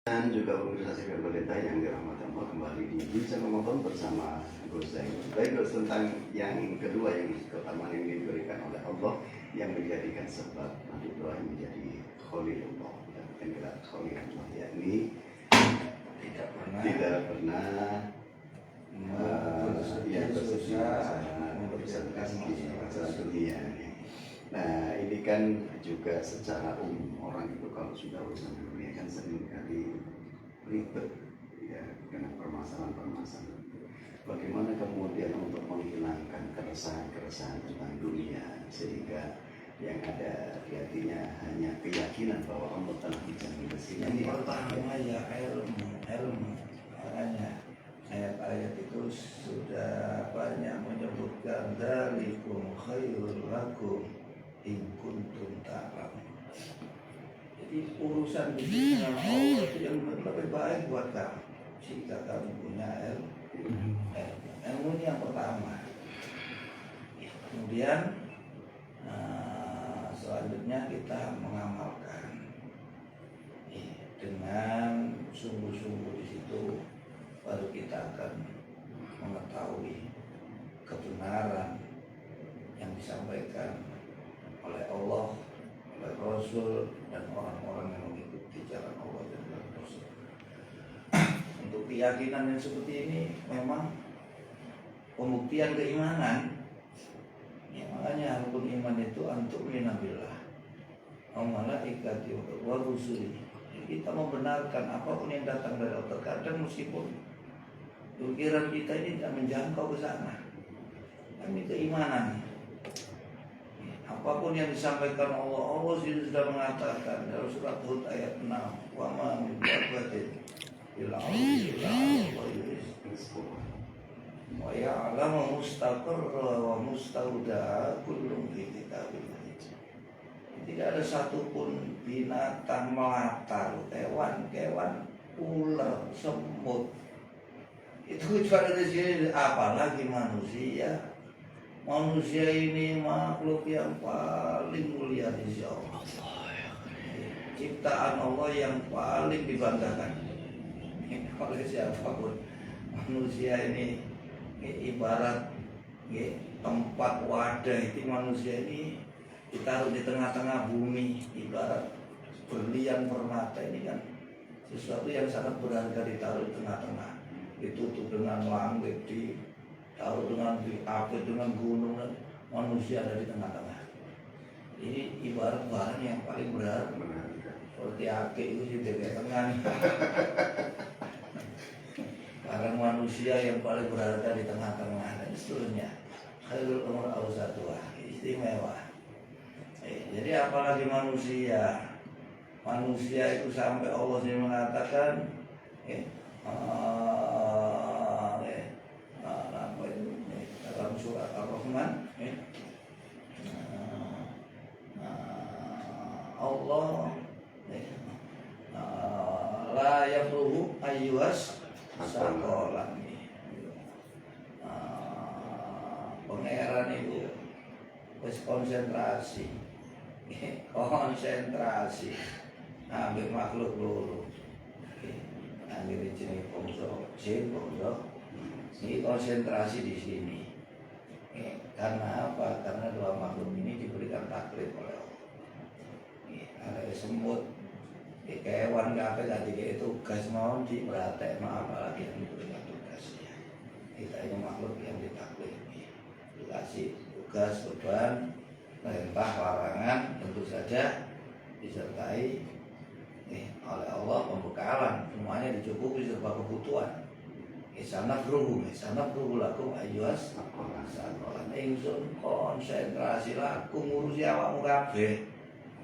Dan juga pemirsa sekalian pemerintah yang dirahmati Allah, kembali di Bincang Ramadan bersama Gus Zain. Baik Gus, tentang yang kedua, yang keutamaan yang diberikan oleh Allah yang menjadikan sebab Nabi Ibrahim menjadi Khalilullah, dan penggelar Khalilullah, yakni tidak pernah bersedekah di masalah dunia. Nah, ini kan juga secara orang itu kalau sudah urusan dunia kan sering kali ribet ya, dengan permasalahan-permasalahan. Bagaimana kemudian untuk menghilangkan keresahan-keresahan tentang dunia, sehingga yang ada di hatinya hanya keyakinan bahwa Allah telah menjamin yang pertama ya ilmu. Makanya ayat-ayat itu sudah banyak menyebutkan dzalikum khairul lakum in kuntum ta'lamun. Jadi urusan dengan Allah itu yang lebih baik buat kamu jika kamu punya ilmu. Ilmu ini yang pertama. Kemudian selanjutnya kita mengamalkan dengan sungguh-sungguh. Di situ baru kita akan mengetahui kebenaran yang disampaikan oleh Allah, oleh Rasul, dan orang-orang yang mengikuti jalan Allah dan Rasul. Untuk keyakinan yang seperti ini memang pembuktian keimanan. Ya, makanya rukun iman itu antum minabillah wa malaikati wa rusuli. Kita membenarkan apapun yang datang dari Allah, terkadang meskipun pikiran kita ini tidak menjangkau ke sana. Ini keimanan. Apapun yang disampaikan Allah sudah mengatakan dalam surat Hud ayat 6, wa ma min dabbatin fil ardi illa 'alallahi rizquha wa ya'lamu mustaqarra wa mustauda'a kullun fi kitabin mubin. Tidak ada satupun binatang melata, hewan, ular, semut, itu kecuali di sini. Apalagi manusia. Manusia ini makhluk yang paling mulia di sisi Allah. Ciptaan Allah yang paling dibanggakan oleh siapapun. Manusia ini ibarat tempat wadah. Itu manusia ini ditaruh di tengah-tengah bumi, ibarat berlian permata. Ini kan sesuatu yang sangat berharga ditaruh di tengah-tengah, ditutup dengan langit, ditaruh dengan api, dengan gunung, dan manusia ada di tengah-tengah. Ini ibarat barang yang paling berharga, seperti akik itu di tengah-tengah. Barang manusia yang paling berharga di tengah-tengah, dan seterusnya. Khairul umur awsatuha, istimewa. Jadi apalagi manusia itu sampai Allah sendiri mengatakan dalam surat Ar-Rahman, Allah la yafruhu ayyuhas sakolan. Pangeran itu konsentrasi ambil makhluk dulu, ambil jenis bongso jin bongso. Ini konsentrasi di sini. Karena apa? Karena dua makhluk ini diberikan taklif oleh Allah. Ada semut, hewan kafe tadi itu tugas mau diperhatiin, apalagi yang diberikan tugasnya. Kita ini makhluk yang ditaklif, dikasih tugas, beban, perintah, larangan, tentu saja disertai oleh Allah pembekalan, semuanya dicukupi serba kebutuhan. Sanafruhu lakum ayyuhas sakolan. Ingsun konsentrasi lakum ngurusi awakmu kabeh.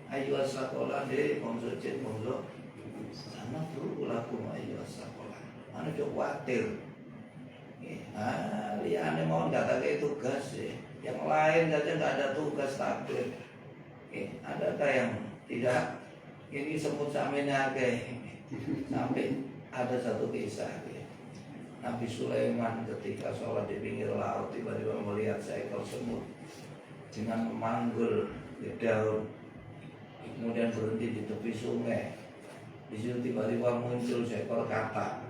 Ayyuhas sakolan de bangsa jin bangsa. Sanafruhu lakum ayyuhas sakolan. Anu cok kuatir. Liane mau ngatake tugas yang lain saja nggak ada tugas takdir. Adakah yang tidak? Ini semut samenya sampai ada satu kisah. Nabi Sulaiman ketika sholat di pinggir laut tiba-tiba melihat seekor semut dengan memanggul di daun, kemudian berhenti di tepi sungai. Di situ tiba-tiba muncul seekor katak,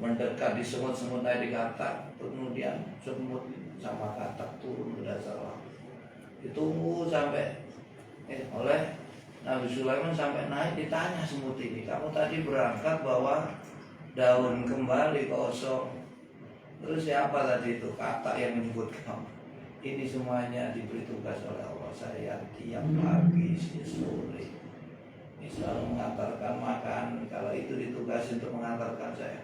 mendekat di semut-semut tadi katak, kemudian semut sama katak turun ke dasar laut. Ditunggu sampai oleh Nabi Sulaiman sampai naik, ditanya semut ini, kamu tadi berangkat bawa daun kembali kosong, terus siapa tadi itu katak yang menyebut kamu? Ini semuanya diberi tugas oleh Allah. Saya tiap pagi sore ini selalu mengantarkan makan. Kalau itu ditugasi untuk mengantarkan saya.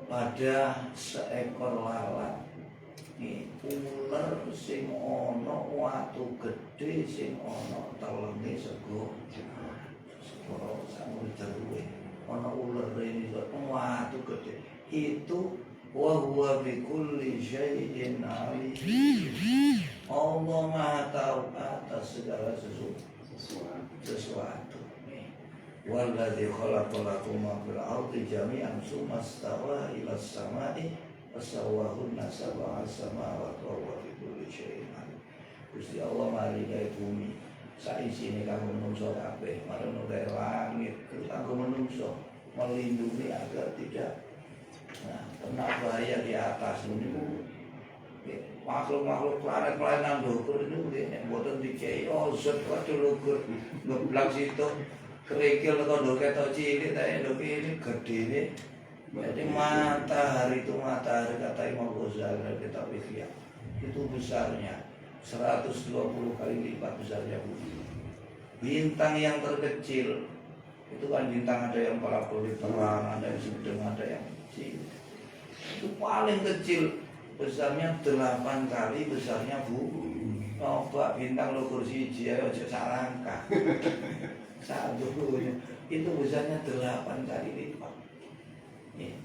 Pada seekor lalat, ular sing ono watu gede, sing ono telenge sego sama jeruwe. Ono ular ini watu gede. Itu wa huwa bi kulli syai'in alim. Allah Maha tahu atas segala sesuatu. Walladzi khalaqa lakum ma fil ardi jami'an tsumma stawa ila as-sama'i fasawwahunna sab'a samawati wa huwa bi kulli syai'in alim. Gusti Allah mari gawe bumi saisine kanggo manungsa kabeh, marang gawe langit kanggo manungsa melindungi agar tidak kena bahaya di atas ini. Makhluk-makhluk planet-planet nang dhuwur niku nek mboten dikei ozot wae lugur ngeblak situ kerikil kok ketok cilik ta ndok ini gedene. Jadi matahari itu matahari kata Imam Ghazali kitab Ihya itu besarnya 120 kali lipat besarnya bumi. Bintang yang terkecil itu kan bintang ada yang parabol terang, ada yang sedang, ada yang kecil. Itu paling kecil besarnya 8 kali besarnya bumi. Coba bintang lugur siji ayo aja sarangka. Satu itu besarnya 8 kali lipat.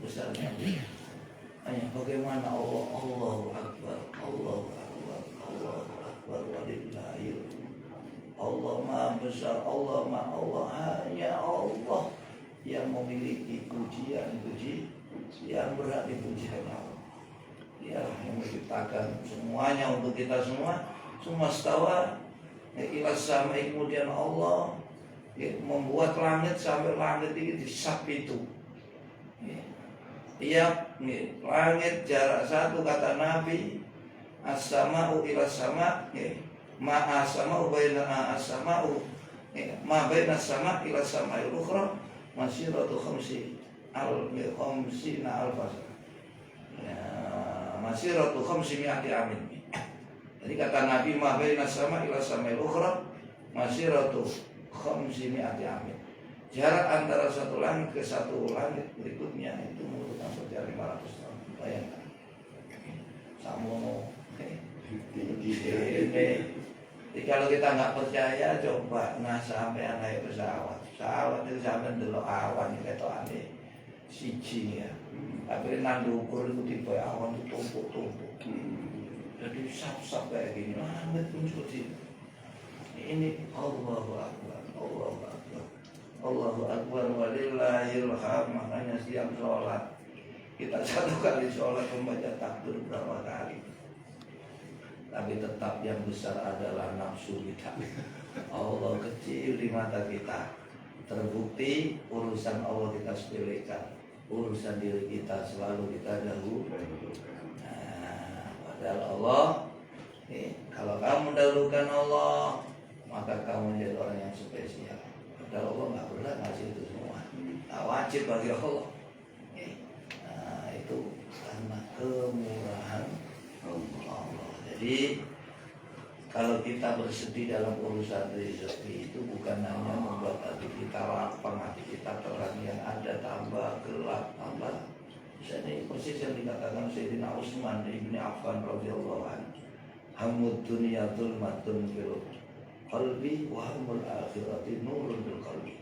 Besarnya bumi. Hanya bagaimana Allahu Akbar, Allahu Akbar, Allahu Akbar walillahil. Allah Maha Besar, Allah Maha Allah, hanya Allah yang memiliki pujian yang berhak dipuji Allah. Dia yang menciptakan semuanya untuk kita semua. Semua stawa ila samai, kemudian Allah membuat langit sampai langit ini disap itu. Tiap langit jarak satu kata Nabi as-sama'u ila sama' ma as-sama'u baina as-sama'u ma baina as-sama' ila sama'il ukhra masiratu khamsina alfasa masiratu khamsimi'ati amin. Jadi kata Nabi ma baina as-sama' ila sama'il ukhra masiratu khamsimi'ati amin. Jarak antara satu langit ke satu langit berikutnya itu membutuhkan perjalanan 500 tahun. Bayangkan. Samono tinggi ini. Jadi kalau kita nggak percaya, coba sampai naik pesawat. Pesawat itu sampai delok awan ketokane siji ya. Tapi nang ukur itu tipe awan itu tumpuk-tumpuk. Jadi sap-sap kayak gini, langit pun seperti ini. Allahu Akbar, Allahu Akbar, Allahu Akbar walillahil hamd. Makanya setiap sholat kita satu kali sholat membaca takbir berapa kali. Tapi tetap yang besar adalah nafsu kita. Allah kecil di mata kita. Terbukti urusan Allah kita sepelekan, urusan diri kita selalu kita dahulukan. Padahal Allah, kalau kamu mendahulukan Allah, maka kamu menjadi orang yang spesial. Padahal Allah nggak pernah ngasih itu semua. Wajib bagi Allah. Itu karena kemurahan Allah. Jadi kalau kita bersedih dalam urusan rezeki itu bukan hanya membuat hati kita lapang, hati kita terang, yang ada tambah gelap, tambah. Ini persis yang dikatakan Sayyidina Utsman bin Affan radhiyallahu anhu. Hamud dunya dzulmatun fil qalbi wa hamul akhirati nurun fil qalbi.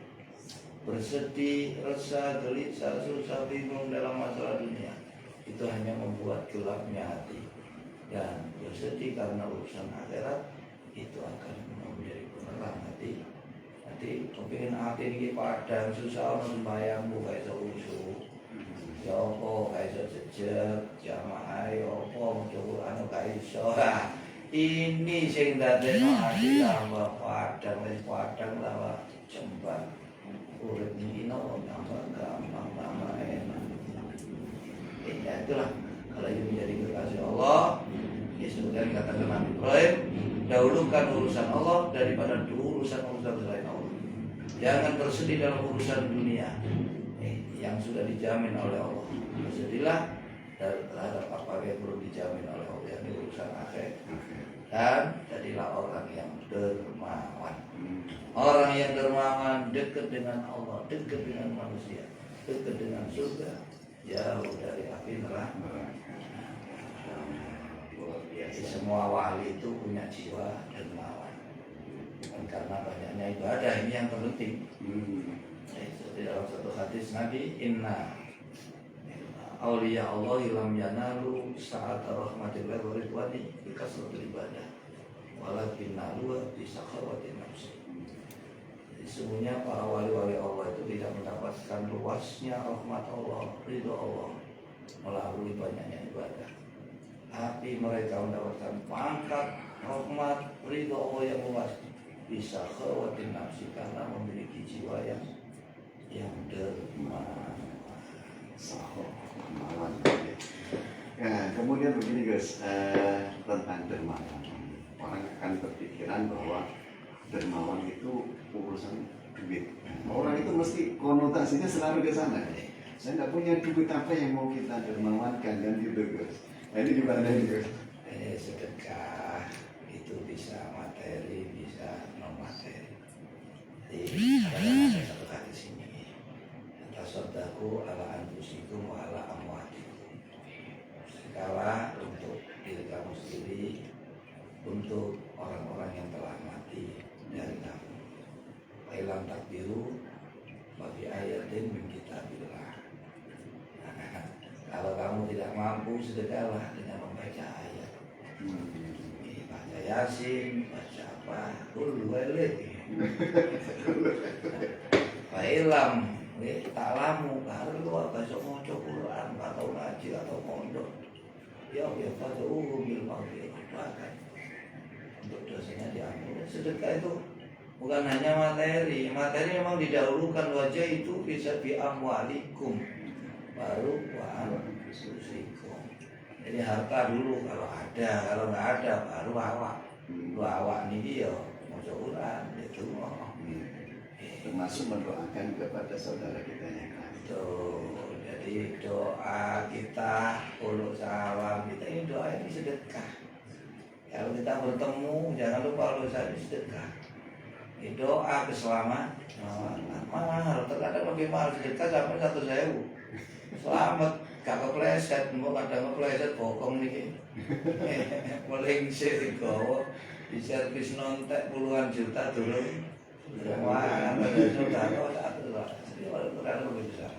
Bersedih, resah, gelisah, susah, bingung dalam masalah dunia itu hanya membuat gelapnya hati. Dan bersedih karena urusan akhirat itu akan menjadi penerang hati. Nanti kepingin hati ini padang susah orang sembahyangmu kayak seusuh. Ya apa kayak sejak jamaah ya apa mencoba anu kayak iso. Ini sing dadekno hati tambah padang tambah cepat urip nino gampang enak. Ya itulah kalau itu menjadi kekasih Allah. Ya seperti katakan Nabi Ibrahim, dahulukan urusan Allah daripada urusan selain Allah. Jangan bersedih dalam urusan dunia yang sudah dijamin oleh Allah. Bersedihlah terhadap apa yang belum dijamin oleh Allah, yang urusan akhir. Dan jadilah orang yang dermawan. Orang yang dermawan dekat dengan Allah, dekat dengan manusia, dekat dengan surga, jauh dari api neraka. Jadi semua wali itu punya jiwa dermawan. Dan karena banyaknya ibadah, ini yang terpenting. Jadi dalam satu hadis Nabi, inna awliya Allah lam yanalu sa'ata rahmatillah wa ridwani bikasratul ibadah walakin nalu bisakhawatin nafsi. Jadi sesungguhnya para wali-wali Allah itu tidak mendapatkan luasnya rahmat Allah, ridho Allah melalui banyaknya ibadah. Tapi mereka mendapatkan pangkat, rahmat, ridho Allah yang luas bisa khawatir nafsi karena memiliki jiwa yang dermawan. Ya, kemudian begini guys, tentang dermawan. Orang akan berpikiran bahwa dermawan itu urusan duit. Orang itu mesti konotasinya selalu ke sana. Saya tidak punya duit, apa yang mau kita dermawankan kan gitu guys. Nah, ini gimana ini guys? Sedekah itu bisa materi, bisa non materi. Jadi ada satu hadis ini. Tasaddaku ala anfusikum wa ala amwatikum. Sedekahlah untuk diri kamu sendiri, untuk orang-orang yang telah mati dari kamu. Ilam takbiru bagi ayatin min kitabillah. Kalau kamu tidak mampu, sedekahlah dengan membaca ayat. Baca Yasin, baca apa? Kul walid. Fa'ilam, tak lamu, harus luar besok mau Quran atau ngaji atau mondok. Ya fatuhu bil maghfirah. Untuk dosanya diampuni. Sedekah itu bukan hanya materi. Materi memang didahulukan, wajah itu bisa bi amwalikum. Baru susikum. Jadi harta dulu kalau ada, kalau nggak ada baru awak. Lu awak nih dia mau Quran itu termasuk mendoakan kepada saudara kita yang lain. Jadi doa kita, uluk salam kita ini doa ini sedekah. Kalau kita bertemu jangan lupa uluk salam sedekah. Ini doa keselamatan. Mahal, terkadang lebih mahal sedekah sampai 1.000. Selamat, gak kepleset, mau kadang kepleset bokong nih. Melingsir digawa, di servis nontek puluhan juta turun. Wah, sudah kok satu lah. Jadi kalau lebih besar.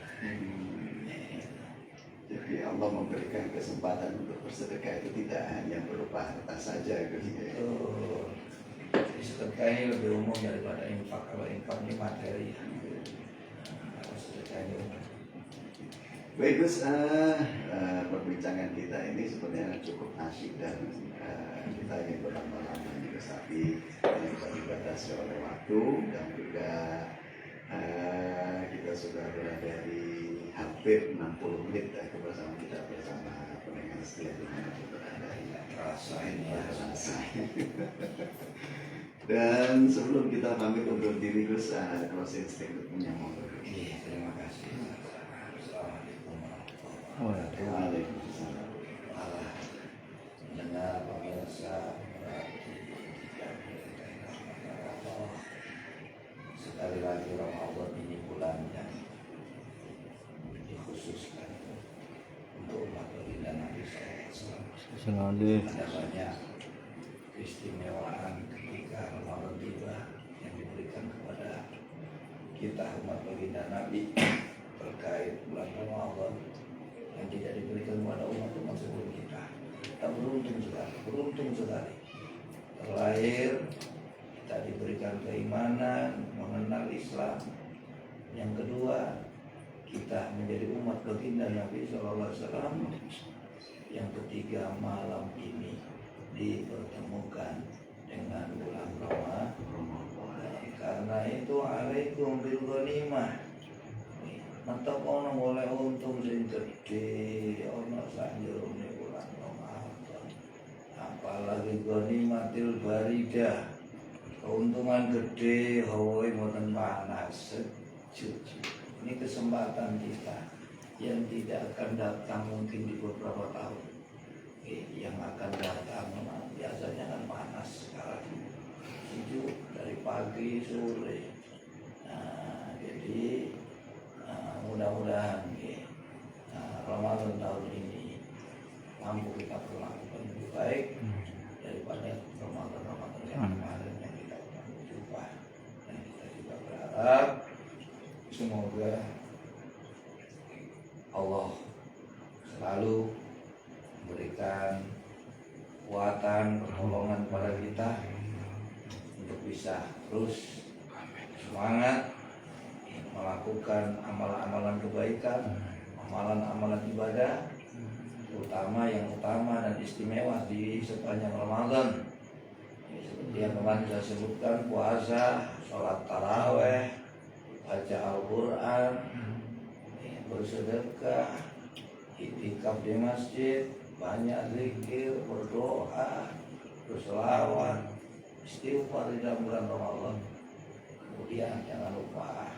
Jadi Allah memberikan kesempatan untuk bersedekah itu tidak hanya berupa harta saja gitu. Jadi sedekah ini lebih umum daripada infak. Kalau infak ini materi. Kalau sedekah ini umum. Baik Gus, perbincangan kita ini sebenarnya cukup asyik dan kita ingin berlama-lama juga, tapi kita dibatasi oleh waktu dan juga kita sudah berada di hampir 60 menit kebersamaan kita bersama pendengar setia di mana kita berada. Rasa ini rasa. Dan sebelum kita pamit undur diri Gus, closing statement-nya mau iya, terima kasih. Waalaikumsalam. Mendengar pemirsa sekali lagi Ramadan ini bulan yang dikhususkan untuk umat baginda Nabi SAW. Ada banyak keistimewaan ketika Ramadan tiba yang diberikan kepada kita umat baginda Nabi terkait bulan Ramadan yang tidak diberikan kepada umat-umat sebelum kita. Kita beruntung sekali. Terlahir, kita diberikan keimanan, mengenal Islam. Yang kedua, kita menjadi umat baginda Nabi SAW. Yang ketiga, malam ini dipertemukan dengan bulan Ramadan. Karena itu alaikum bil ghanimah. Mentok ono boleh untung sing gede, ono sanjurune bulan Ramadan. Apalagi ghanimatil baridah. Keuntungan gede, hawa mboten panas, sejuk. Ini kesempatan kita yang tidak akan datang mungkin di beberapa tahun. Yang akan datang biasanya kan panas sekarang, sejuk dari pagi sore. Nah, jadi mudah-mudahan Ramadan tahun ini mampu kita perlakukan lebih baik daripada Ramadan yang kemarin yang kita pernah jumpa. Dan kita juga berharap semoga Allah selalu memberikan kekuatan, pertolongan kepada kita untuk bisa terus semangat melakukan amalan-amalan kebaikan, amalan-amalan ibadah, terutama yang utama dan istimewa di sepanjang Ramadan. Seperti yang kemarin saya sebutkan, puasa, sholat taraweh, baca Al-Quran, bersedekah, itikaf di masjid, banyak zikir, berdoa, berselawat, istighfar di dalam bulan Ramadan. Kemudian jangan lupa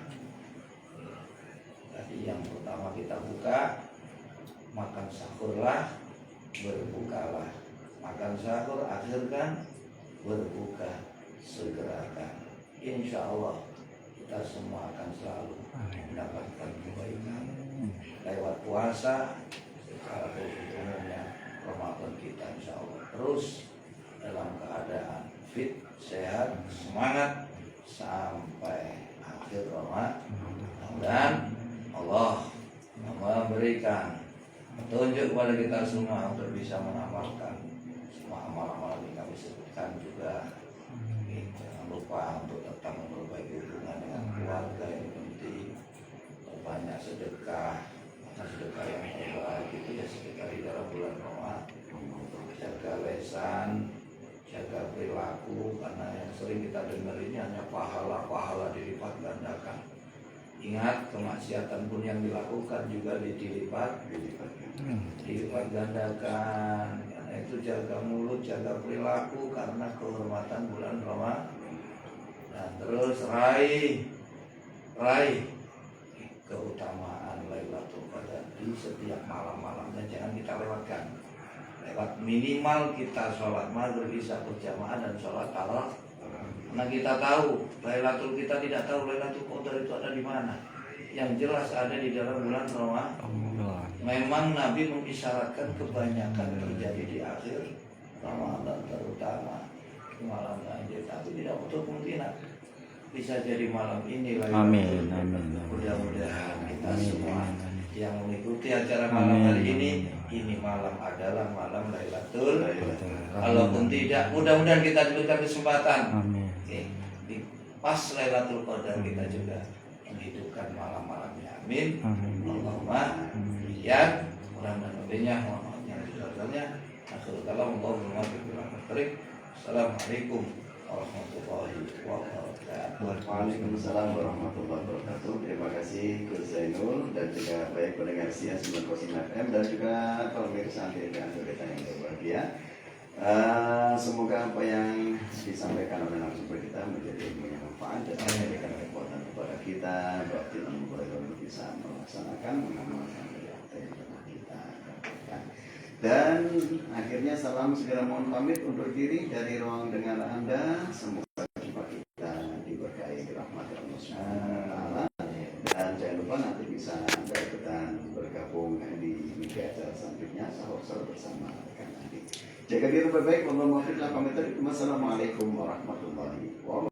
tadi yang pertama kita buka, makan sahurlah, berbukalah. Makan sahur akhirkan, berbuka segerakan. Insya Allah kita semua akan selalu mendapatkan kebaikan lewat puasa. Secara umumnya Ramadan kita insya Allah terus dalam keadaan fit, sehat, semangat sampai akhir Ramadan. Dan Allah memberikan petunjuk kepada kita semua untuk bisa mengamalkan semua amal-amal yang kami sebutkan juga. Jangan lupa untuk tetap memperbaiki hubungan dengan keluarga yang penting. Banyak sedekah, sedekah yang terbaik itu ya sedekah di dalam bulan Ramadan. Jaga lesan, jaga perilaku, karena yang sering kita dengar ini hanya pahala-pahala dilipat gandakan. Ingat, kemaksiatan pun yang dilakukan juga dilipat gandakan. Karena itu jaga mulut, jaga perilaku karena kehormatan bulan Ramadan. Dan terus raih keutamaan Lailatul Qadar di setiap malam-malamnya, jangan kita lewatkan. Lewat minimal kita sholat maghrib, isya berjamaah dan sholat tarawih. Nah kita tahu Lailatul, kita tidak tahu Lailatul Qadar itu ada di mana. Yang jelas ada di dalam bulan Ramadan. Memang Nabi mengisyaratkan kebanyakan terjadi di akhir Ramadan, terutama di malam ganjil. Tapi tidak betul kemungkinan bisa jadi malam ini Lailatul. Amin. Mudah-mudahan kita semua yang mengikuti acara malam hari ini malam adalah malam Lailatul. Kalaupun tidak, mudah-mudahan kita diberikan kesempatan. Amin. Di pas Lailatul Qadar kita juga menghidupkan malam-malamnya. Amin. Allahumma ya, kurang dan lebihnya mohon maafnya dan akhirul kalam. Allahumma barik. Assalamualaikum warahmatullahi wabarakatuh. Waalaikumsalam warahmatullahi wabarakatuh. Terima kasih Gus Zainul dan juga baik pendengar Sia 90 FM dan juga pemirsa dengan berita yang berbahagia. Semoga apa yang disampaikan oleh narasumber kita menjadi ilmu yang manfaat dan memberikan kekuatan kepada kita, bahwa kita bisa melaksanakan mengamalkan yang telah kita dapatkan. Dan akhirnya salam segera mohon pamit untuk diri dari ruang dengar Anda. Semoga jumpa kita diberkahi rahmat Allah SWT. Dan jangan lupa nanti bisa Anda ikutan bergabung di media acara selanjutnya sahur bersama rekan Andi. Jaga diri baik-baik. Wassalamualaikum warahmatullahi wabarakatuh.